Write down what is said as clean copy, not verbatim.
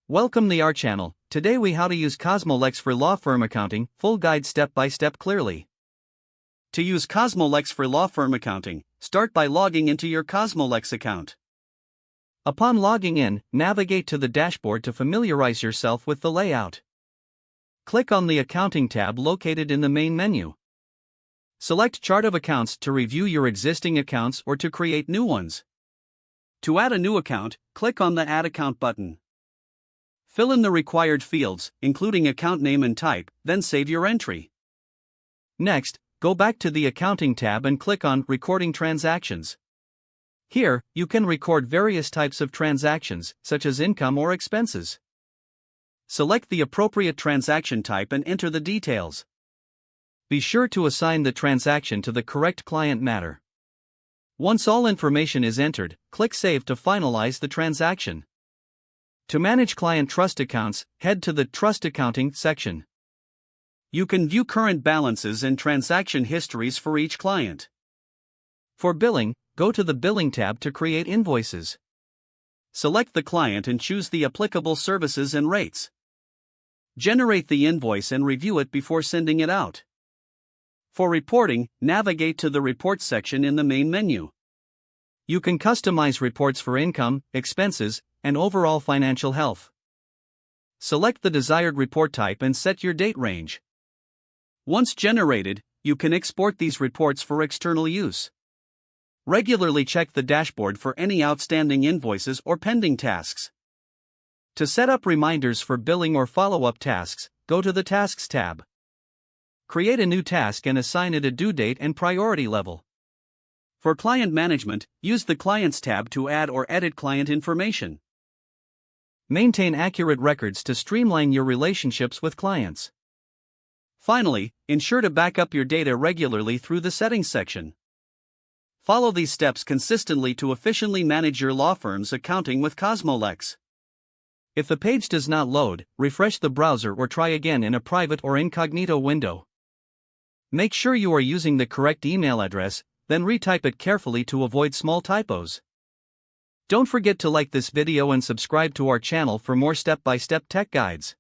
Welcome to our channel. Today we how to use CosmoLex for law firm accounting, full guide step by step clearly. To use CosmoLex for law firm accounting, start by logging into your CosmoLex account. Upon logging in, navigate to the dashboard to familiarize yourself with the layout. Click on the Accounting tab located in the main menu. Select Chart of Accounts to review your existing accounts or to create new ones. To add a new account, click on the Add Account button. Fill in the required fields, including account name and type, then save your entry. Next, go back to the Accounting tab and click on Recording Transactions. Here, you can record various types of transactions, such as income or expenses. Select the appropriate transaction type and enter the details. Be sure to assign the transaction to the correct client matter. Once all information is entered, click Save to finalize the transaction. To manage client trust accounts, head to the Trust Accounting section. You can view current balances and transaction histories for each client. For billing, go to the Billing tab to create invoices. Select the client and choose the applicable services and rates. Generate the invoice and review it before sending it out. For reporting, navigate to the Reports section in the main menu. You can customize reports for income, expenses, and overall financial health. Select the desired report type and set your date range. Once generated, you can export these reports for external use. Regularly check the dashboard for any outstanding invoices or pending tasks. To set up reminders for billing or follow-up tasks, go to the Tasks tab. Create a new task and assign it a due date and priority level. For client management, use the Clients tab to add or edit client information. Maintain accurate records to streamline your relationships with clients. Finally, ensure to back up your data regularly through the Settings section. Follow these steps consistently to efficiently manage your law firm's accounting with CosmoLex. If the page does not load, refresh the browser or try again in a private or incognito window. Make sure you are using the correct email address, then retype it carefully to avoid small typos. Don't forget to like this video and subscribe to our channel for more step-by-step tech guides.